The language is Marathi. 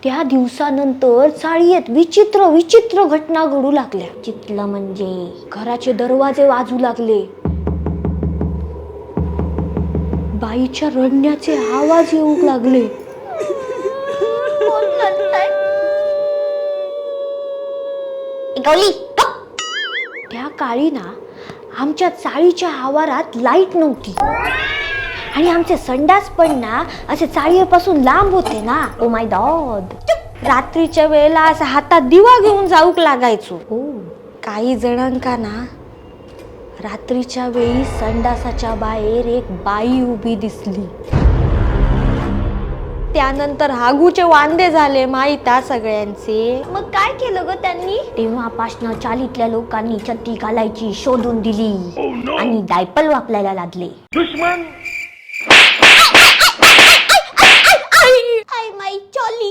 त्या दिवसानंतर चाळीत विचित्र विचित्र घटना घडू लागल्या. चितलं म्हणजे घराचे दरवाजे वाजू लागले, बाईच्या रडण्याचे आवाज येऊ लागले. त्या काळी ना आमच्या चाळीच्या आवारात लाईट नव्हती आणि आमचे संडास पण ना असे चाळीपासून लांब होते ना. Oh my God. रात्रीच्या वेळेला असं हातात दिवा घेऊन जाऊक लागायचो. हो, काही जणांका ना रात्रीच्या वेळी संडासाच्या बाहेर एक बाई उभी दिसली. त्यानंतर हागूचे वांदे झाले माहिता सगळ्यांचे. मग काय केलं ग त्यांनी? तेव्हापासनं चालीतल्या लोकांनी चट्टी घालायची शोधून दिली आणि डायपर वापरायला लागले. दुश्मन आई माई चोली.